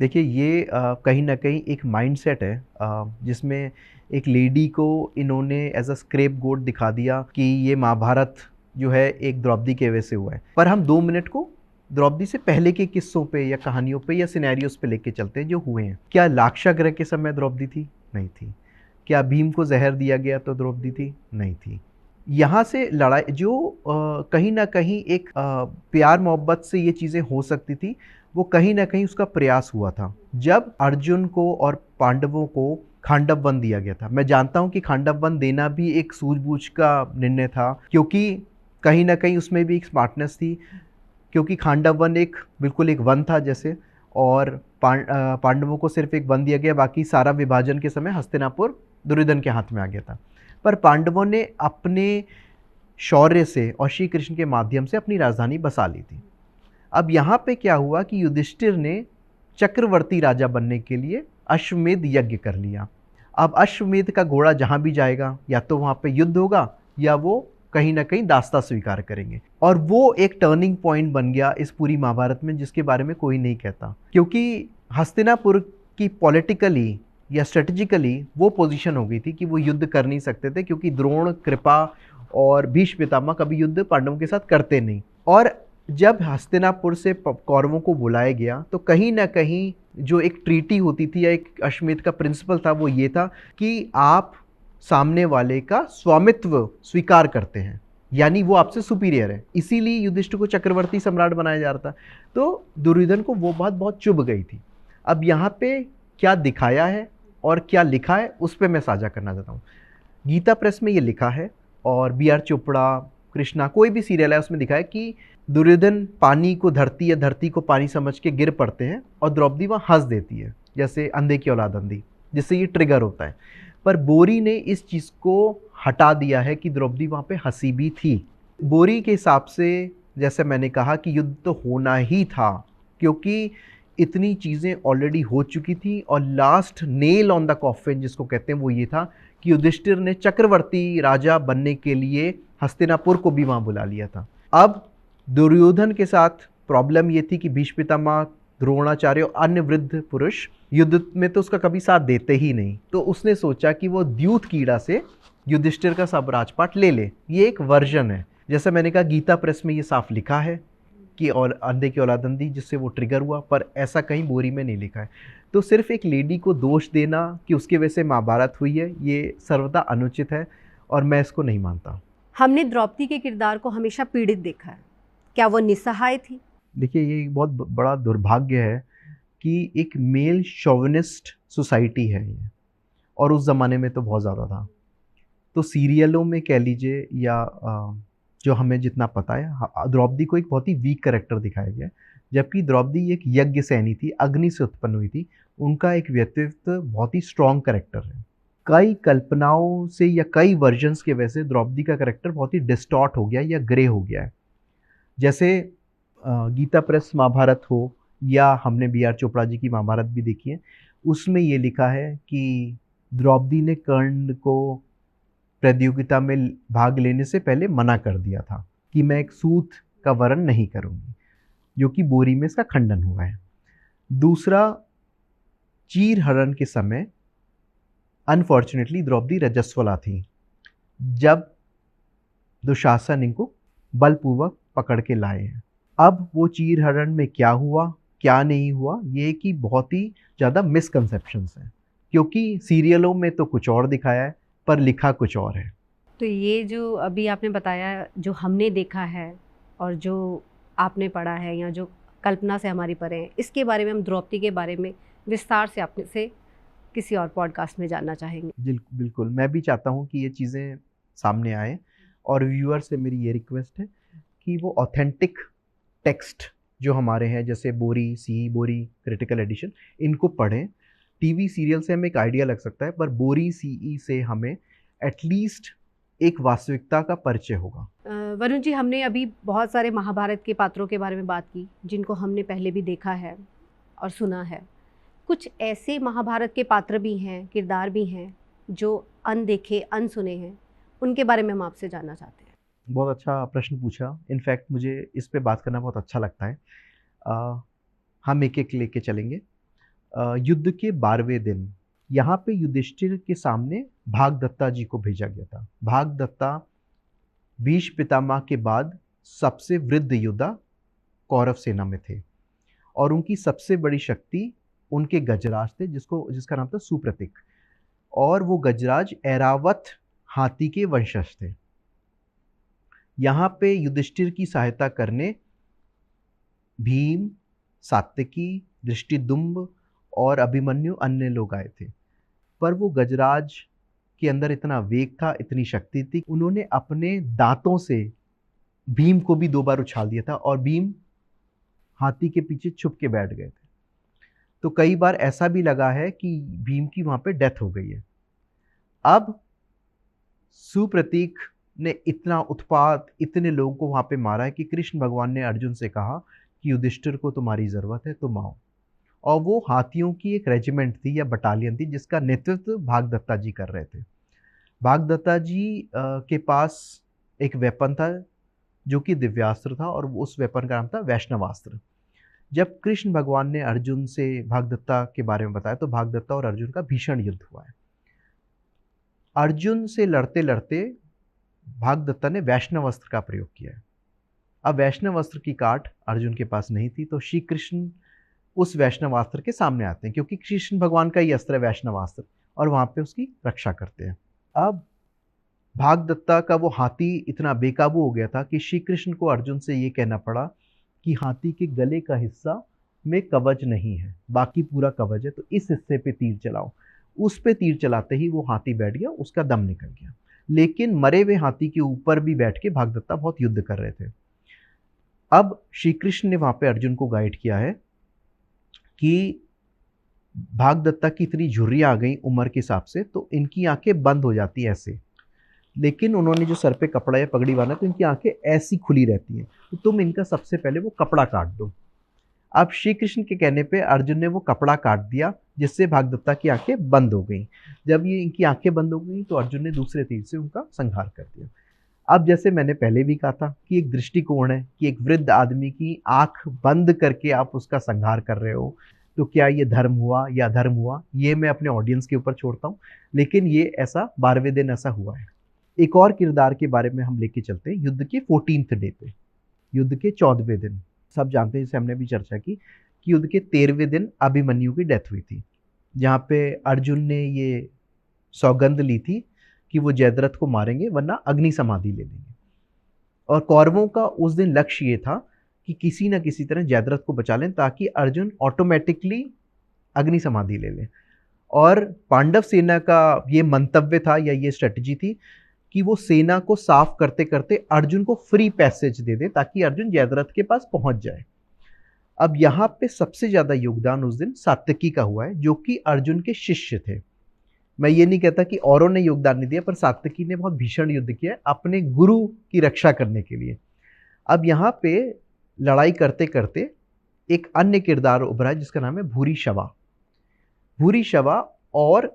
S2: देखिए ये कहीं ना कहीं एक माइंडसेट है जिसमें एक लेडी को इन्होंने एज अ स्क्रेप गोट दिखा दिया कि ये महाभारत जो है एक द्रौपदी के वजह से हुआ है। पर हम 2 मिनट को द्रौपदी से पहले के किस्सों पे या कहानियों पे या सिनेरियोस पे लेके चलते हैं जो हुए हैं। क्या लाक्षागृह के समय द्रौपदी थी? नहीं थी। क्या भीम को जहर दिया गया तो द्रौपदी थी? नहीं थी। यहाँ से लड़ाई जो कहीं ना कहीं एक प्यार मोहब्बत से ये चीज़ें हो सकती थी, वो कहीं ना कहीं उसका प्रयास हुआ था जब अर्जुन को और पांडवों को खांडव वन दिया गया था। मैं जानता हूँ कि खांडव वन देना भी एक सूझबूझ का निर्णय था, क्योंकि कहीं ना कहीं उसमें भी एक स्मार्टनेस थी, क्योंकि खांडव वन एक बिल्कुल एक वन था जैसे, और पांडवों को सिर्फ एक वन दिया गया, बाकी सारा विभाजन के समय हस्तिनापुर दुर्योधन के हाथ में आ गया था। पर पांडवों ने अपने शौर्य से और श्री कृष्ण के माध्यम से अपनी राजधानी बसा ली थी। अब यहाँ पे क्या हुआ कि युधिष्ठिर ने चक्रवर्ती राजा बनने के लिए अश्वमेध यज्ञ कर लिया। अब अश्वमेध का घोड़ा जहाँ भी जाएगा या तो वहाँ पे युद्ध होगा या वो कहीं ना कहीं दास्ता स्वीकार करेंगे, और वो एक टर्निंग पॉइंट बन गया इस पूरी महाभारत में, जिसके बारे में कोई नहीं कहता। क्योंकि हस्तिनापुर की पॉलिटिकली या स्ट्रेटेजिकली वो पोजीशन हो गई थी कि वो युद्ध कर नहीं सकते थे, क्योंकि द्रोण, कृपा और भीष्म पितामह कभी युद्ध पांडवों के साथ करते नहीं। और जब हस्तिनापुर से कौरवों को बुलाया गया तो कहीं ना कहीं जो एक ट्रीटी होती थी या एक अश्वमेध का प्रिंसिपल था, वो ये था कि आप सामने वाले का स्वामित्व स्वीकार करते हैं, यानी वो आपसे सुपीरियर है। इसीलिए युधिष्ठिर को चक्रवर्ती सम्राट बनाया जा रहा था। तो दुर्योधन को वो बात बहुत चुभ गई थी। अब यहाँ पे क्या दिखाया है और क्या लिखा है उस पर मैं साझा करना चाहता हूँ। गीता प्रेस में ये लिखा है, और B.R. चोपड़ा, कृष्णा, कोई भी सीरियल है उसमें दिखा है कि दुर्योधन पानी को धरती या धरती को पानी समझ के गिर पड़ते हैं और द्रौपदी वहाँ हंस देती है, जैसे अंधे की औलाद अंधी, जिससे ये ट्रिगर होता है। पर बोरी ने इस चीज़ को हटा दिया है कि द्रौपदी वहाँ पे हंसी भी थी। बोरी के हिसाब से जैसे मैंने कहा कि युद्ध तो होना ही था, क्योंकि इतनी चीज़ें ऑलरेडी हो चुकी थी, और last nail on the coffin जिसको कहते हैं वो ये था कि युधिष्ठिर ने चक्रवर्ती राजा बनने के लिए हस्तिनापुर को भी वहाँ बुला लिया था। अब दुर्योधन के साथ प्रॉब्लम ये थी कि भीष्म पितामह, द्रोणाचार्य और अन्य वृद्ध पुरुष युद्ध में तो उसका कभी साथ देते ही नहीं, तो उसने सोचा कि वो द्यूत कीड़ा से युधिष्ठिर का सब राजपाट ले ले। ये एक वर्जन है, जैसा मैंने कहा गीता प्रेस में ये साफ लिखा है कि और अंधे की औलाद अंधी, जिससे वो ट्रिगर हुआ, पर ऐसा कहीं बोरी में नहीं लिखा है। तो सिर्फ एक लेडी को दोष देना कि उसकी वजह से महाभारत हुई है, ये सर्वथा अनुचित है और मैं इसको नहीं मानता।
S1: हमने द्रौपदी के किरदार को हमेशा पीड़ित देखा है, क्या वो निस्सहाय थी?
S2: देखिए ये एक बहुत बड़ा दुर्भाग्य है कि एक मेल शोविनिस्ट सोसाइटी है ये, और उस ज़माने में तो बहुत ज़्यादा था। तो सीरियलों में कह लीजिए या जो हमें जितना पता है, द्रौपदी को एक बहुत ही वीक कैरेक्टर दिखाया गया, जबकि द्रौपदी एक यज्ञ सैनी थी, अग्नि से उत्पन्न हुई थी। उनका एक व्यक्तित्व बहुत ही स्ट्रॉन्ग कैरेक्टर है। कई कल्पनाओं से या कई वर्जन्स की वजह से द्रौपदी का कैरेक्टर बहुत ही डिस्टॉर्ट हो गया या ग्रे हो गया है। जैसे गीता प्रेस महाभारत हो या हमने B.R. चोपड़ा जी की महाभारत भी देखी है, उसमें ये लिखा है कि द्रौपदी ने कर्ण को प्रतियोगिता में भाग लेने से पहले मना कर दिया था कि मैं एक सूत का वर्ण नहीं करूँगी, जो कि बोरी में इसका खंडन हुआ है। दूसरा, चीर हरण के समय अनफॉर्चुनेटली द्रौपदी रजस्वला थी, जब दुशासन इनको बलपूर्वक पकड़ के लाए हैं। अब वो चीर हरण में क्या हुआ क्या नहीं हुआ, ये कि बहुत ही ज़्यादा मिसकंसेप्शंस हैं, क्योंकि सीरियलों में तो कुछ और दिखाया है पर लिखा कुछ और है।
S1: तो ये जो अभी आपने बताया, जो हमने देखा है और जो आपने पढ़ा है या जो कल्पना से हमारी परे हैं, इसके बारे में हम द्रौपदी के बारे में विस्तार से आपने से किसी और पॉडकास्ट में जानना चाहेंगे।
S2: बिल्कुल, मैं भी चाहता हूँ कि ये चीज़ें सामने आए, और व्यूअर से मेरी ये रिक्वेस्ट है कि वो ऑथेंटिक टेक्स्ट जो हमारे हैं, जैसे बोरी, सी बोरी, क्रिटिकल एडिशन, इनको पढ़ें। टीवी सीरियल से हमें एक आइडिया लग सकता है, पर बोरी सीई से हमें एटलीस्ट एक वास्तविकता का परिचय होगा।
S1: वरुण जी, हमने अभी बहुत सारे महाभारत के पात्रों के बारे में बात की, जिनको हमने पहले भी देखा है और सुना है, कुछ ऐसे महाभारत के पात्र भी हैं, किरदार भी हैं जो अनदेखे अनसुने हैं, उनके बारे में हम आपसे जानना चाहते हैं।
S2: बहुत अच्छा प्रश्न पूछा। इनफैक्ट मुझे इस पे बात करना बहुत अच्छा लगता है। हम एक एक लेके चलेंगे। युद्ध के 12वें दिन यहाँ पे युधिष्ठिर के सामने भागदत्ता जी को भेजा गया था। भागदत्ता भीष्म पितामह के बाद सबसे वृद्ध योद्धा कौरव सेना में थे और उनकी सबसे बड़ी शक्ति उनके गजराज थे, जिसका नाम था सुप्रतीक। और वो गजराज ऐरावत हाथी के वंशज थे। यहाँ पे युधिष्ठिर की सहायता करने भीम, सात्यकी, दृष्टिदुम्ब और अभिमन्यु अन्य लोग आए थे। पर वो गजराज के अंदर इतना वेग था, इतनी शक्ति थी, उन्होंने अपने दांतों से भीम को भी 2 बार उछाल दिया था और भीम हाथी के पीछे छुप के बैठ गए थे। तो कई बार ऐसा भी लगा है कि भीम की वहां पे डेथ हो गई है। अब सुप्रतीक ने इतना उत्पात, इतने लोगों को वहां पे मारा है कि कृष्ण भगवान ने अर्जुन से कहा कि युधिष्ठिर को तुम्हारी जरूरत है, तुम आओ। और वो हाथियों की एक रेजिमेंट थी या बटालियन थी जिसका नेतृत्व भागदत्ता जी कर रहे थे। भागदत्ता जी के पास एक वेपन था जो कि दिव्यास्त्र था और उस वेपन का नाम था वैष्णवास्त्र। जब कृष्ण भगवान ने अर्जुन से भागदत्ता के बारे में बताया तो भागदत्ता और अर्जुन का भीषण युद्ध हुआ है। अर्जुन से लड़ते लड़ते भागदत्ता ने वैष्णवास्त्र का प्रयोग किया है। अब वैष्णवास्त्र की काट अर्जुन के पास नहीं थी, तो श्री कृष्ण उस वैष्णवास्त्र के सामने आते हैं, क्योंकि कृष्ण भगवान का ही अस्त्र है वैष्णवास्त्र, और वहां पे उसकी रक्षा करते हैं। अब भागदत्ता का वो हाथी इतना बेकाबू हो गया था कि श्री कृष्ण को अर्जुन से ये कहना पड़ा कि हाथी के गले का हिस्सा में कवच नहीं है, बाकी पूरा कवच है, तो इस हिस्से पे तीर चलाओ। उस पे तीर चलाते ही वो हाथी बैठ गया, उसका दम निकल गया। लेकिन मरे हुए हाथी के ऊपर भी बैठ के भागदत्ता बहुत युद्ध कर रहे थे। अब श्री कृष्ण ने वहां पे अर्जुन को गाइड किया है कि भागदत्ता की इतनी झुर्रियां आ गई उम्र के हिसाब से, तो इनकी आंखें बंद हो जाती है ऐसे, लेकिन उन्होंने जो सर पे कपड़ा या पगड़ी बांधा तो इनकी आंखें ऐसी खुली रहती हैं, तो तुम इनका सबसे पहले वो कपड़ा काट दो। अब श्री कृष्ण के कहने पे अर्जुन ने वो कपड़ा काट दिया, जिससे भागदत्ता की आंखें बंद हो गई। जब ये इनकी आंखें बंद हो गई तो अर्जुन ने दूसरे तीर से उनका संहार कर दिया। अब जैसे मैंने पहले भी कहा था कि एक दृष्टिकोण है कि एक वृद्ध आदमी की आंख बंद करके आप उसका संहार कर रहे हो, तो क्या ये धर्म हुआ या अधर्म हुआ, ये मैं अपने ऑडियंस के ऊपर छोड़ता हूँ, लेकिन ये ऐसा 12वें दिन ऐसा हुआ है। एक और किरदार के बारे में हम लेके चलते हैं युद्ध के 14th डे पे, युद्ध के 14वें दिन। सब जानते हैं, जैसे हमने भी चर्चा की कि युद्ध के 13वें दिन अभिमन्यु की डेथ हुई थी, जहाँ पे अर्जुन ने ये सौगंध ली थी कि वो जयद्रथ को मारेंगे वरना अग्नि समाधि ले लेंगे। और कौरवों का उस दिन लक्ष्य ये था कि किसी न किसी तरह जयद्रथ को बचा लें ताकि अर्जुन ऑटोमेटिकली अग्नि समाधि ले लें। और पांडव सेना का ये मंतव्य था या ये स्ट्रेटजी थी कि वो सेना को साफ करते करते अर्जुन को फ्री पैसेज दे दे ताकि अर्जुन जयद्रथ के पास पहुंच जाए। अब यहाँ पे सबसे ज्यादा योगदान उस दिन सात्यकी का हुआ है, जो कि अर्जुन के शिष्य थे। मैं ये नहीं कहता कि औरों ने योगदान नहीं दिया, पर सात्यकी ने बहुत भीषण युद्ध किया अपने गुरु की रक्षा करने के लिए। अब यहाँ पे लड़ाई करते करते एक अन्य किरदार उभरा है जिसका नाम है भूरिश्रवा। भूरिश्रवा और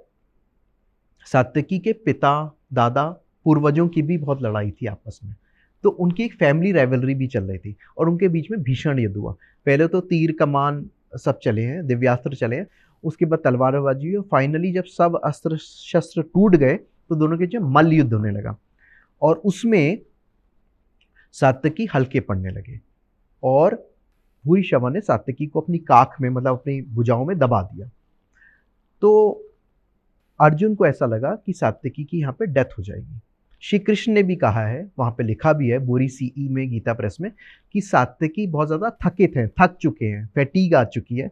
S2: सात्यकी के पिता, दादा, पूर्वजों की भी बहुत लड़ाई थी आपस में, तो उनकी एक फैमिली राइवलरी भी चल रही थी और उनके बीच में भीषण युद्ध हुआ। पहले तो तीर कमान सब चले हैं, दिव्यास्त्र चले हैं, उसके बाद तलवारबाजी हुई, और फाइनली जब सब अस्त्र शस्त्र टूट गए तो दोनों के बीच मल्ल युद्ध होने लगा और उसमें सात्यकी हल्के पड़ने लगे और भूरिश्रवा ने सात्यकी को अपनी काख में, मतलब अपनी भुजाओं में दबा दिया। तो अर्जुन को ऐसा लगा कि सात्यकी की यहाँ पे डेथ हो जाएगी। श्री कृष्ण ने भी कहा है, वहाँ पे लिखा भी है बोरी सीई में, गीता प्रेस में, कि सात्यकी बहुत ज़्यादा थकित हैं, थक चुके हैं, फैटीग आ चुकी है,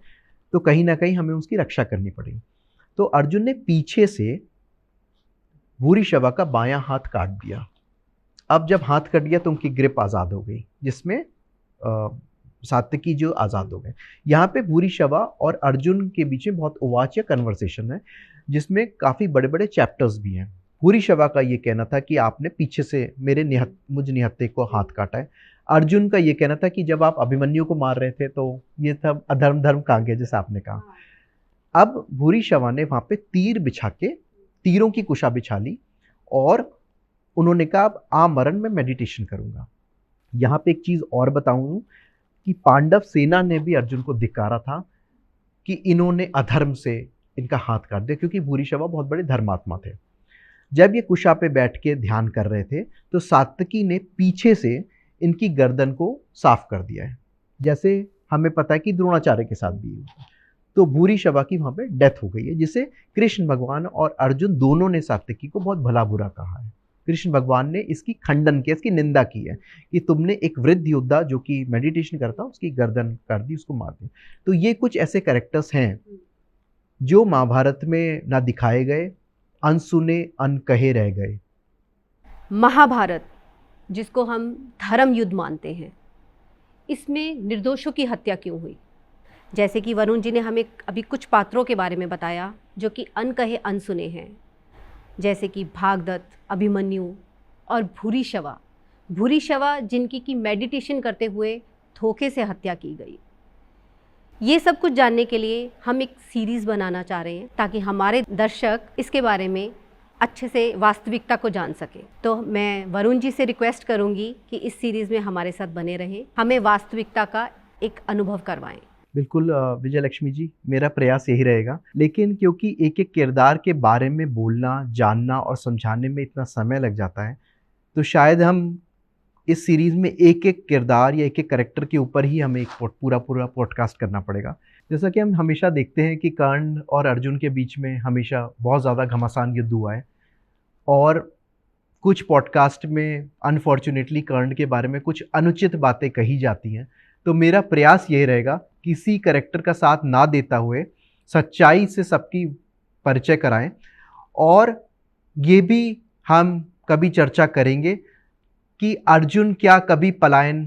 S2: तो कहीं ना कहीं हमें उसकी रक्षा करनी पड़ेगी। तो अर्जुन ने पीछे से भूरिश्रवा का बायां हाथ काट दिया। अब जब हाथ कट गया तो उनकी ग्रिप आज़ाद हो गई, जिसमें सात्यकी जो आज़ाद हो गए। यहाँ पे भूरिश्रवा और अर्जुन के बीच में बहुत उवाच्य कन्वर्सेशन है जिसमें काफ़ी बड़े बड़े चैप्टर्स भी हैं। भूरिश्रवा का ये कहना था कि आपने पीछे से मुझ निहत्थे को हाथ काटा है। अर्जुन का ये कहना था कि जब आप अभिमन्यु को मार रहे थे तो ये सब अधर्म धर्म कहाँ गया, जैसे आपने कहा। अब भूरिश्रवा ने वहाँ पे तीर बिछा के तीरों की कुशा बिछा ली और उन्होंने कहा अब आमरण में मेडिटेशन करूँगा। यहाँ पे एक चीज़ और बताऊँ कि पांडव सेना ने भी अर्जुन को धिक्कारा था कि इन्होंने अधर्म से इनका हाथ काट दिया, क्योंकि भूरिश्रवा बहुत बड़े धर्मात्मा थे। जब ये कुशा पे बैठ के ध्यान कर रहे थे तो सात्विकी ने पीछे से इनकी गर्दन को साफ कर दिया है, जैसे हमें पता है कि द्रोणाचार्य के साथ भी हुआ। तो भूरिश्रवा की वहाँ पे डेथ हो गई है, जिसे कृष्ण भगवान और अर्जुन दोनों ने सात्विकी को बहुत भला बुरा कहा है। कृष्ण भगवान ने इसकी खंडन किया, इसकी निंदा की है कि तुमने एक वृद्ध योद्धा जो कि मेडिटेशन करता उसकी गर्दन कर दी, उसको मार दिया। तो ये कुछ ऐसे कैरेक्टर्स हैं जो महाभारत में ना दिखाए गए, अनसुने अनकहे रह गए।
S1: महाभारत, जिसको हम धर्म युद्ध मानते हैं, इसमें निर्दोषों की हत्या क्यों हुई? जैसे कि वरुण जी ने हमें अभी कुछ पात्रों के बारे में बताया जो कि अनकहे अनसुने हैं, जैसे कि भागदत्त, अभिमन्यु और भूरिश्रवा। भूरिश्रवा जिनकी की मेडिटेशन करते हुए धोखे से हत्या की गई। ये सब कुछ जानने के लिए हम एक सीरीज़ बनाना चाह रहे हैं ताकि हमारे दर्शक इसके बारे में अच्छे से वास्तविकता को जान सके। तो मैं वरुण जी से रिक्वेस्ट करूंगी कि इस सीरीज़ में हमारे साथ बने रहें, हमें वास्तविकता का एक अनुभव करवाएं।
S2: बिल्कुल विजय लक्ष्मी जी, मेरा प्रयास यही रहेगा, लेकिन क्योंकि एक एक किरदार के बारे में बोलना, जानना और समझाने में इतना समय लग जाता है, तो शायद हम इस सीरीज़ में एक एक किरदार या एक एक कैरेक्टर के ऊपर ही हमें एक पूरा पॉडकास्ट करना पड़ेगा। जैसा कि हम हमेशा देखते हैं कि कर्ण और अर्जुन के बीच में हमेशा बहुत ज़्यादा घमासान युद्ध हुआ है, और कुछ पॉडकास्ट में अनफॉर्चुनेटली कर्ण के बारे में कुछ अनुचित बातें कही जाती हैं। तो मेरा प्रयास यही रहेगा, किसी कैरेक्टर का साथ ना देता हुए सच्चाई से सबकी परिचय कराएं, और ये भी हम कभी चर्चा करेंगे कि अर्जुन क्या कभी पलायन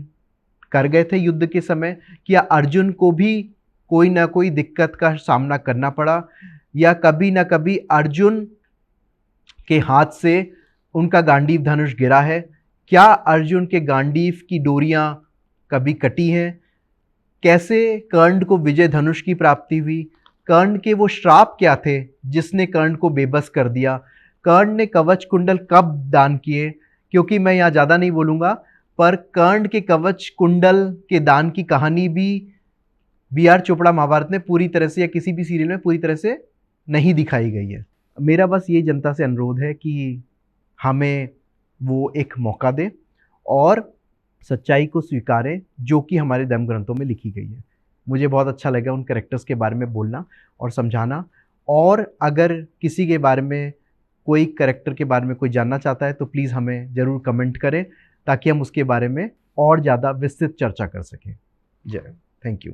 S2: कर गए थे युद्ध के समय, क्या अर्जुन को भी कोई ना कोई दिक्कत का सामना करना पड़ा, या कभी ना कभी अर्जुन के हाथ से उनका गांडीव धनुष गिरा है, क्या अर्जुन के गांडीव की डोरियां कभी कटी हैं, कैसे कर्ण को विजय धनुष की प्राप्ति हुई, कर्ण के वो श्राप क्या थे जिसने कर्ण को बेबस कर दिया, कर्ण ने कवच कुंडल कब दान किए, क्योंकि मैं यहाँ ज़्यादा नहीं बोलूँगा, पर कर्ण के कवच कुंडल के दान की कहानी भी बी.आर. चोपड़ा महाभारत में पूरी तरह से या किसी भी सीरियल में पूरी तरह से नहीं दिखाई गई है। मेरा बस ये जनता से अनुरोध है कि हमें वो एक मौका दें और सच्चाई को स्वीकारें जो कि हमारे धर्म ग्रंथों में लिखी गई है। मुझे बहुत अच्छा लगा उन कैरेक्टर्स के बारे में बोलना और समझाना, और अगर किसी के बारे में, कोई कैरेक्टर के बारे में कोई जानना चाहता है तो प्लीज़ हमें ज़रूर कमेंट करें ताकि हम उसके बारे में और ज़्यादा विस्तृत चर्चा कर सकें। जय, थैंक यू।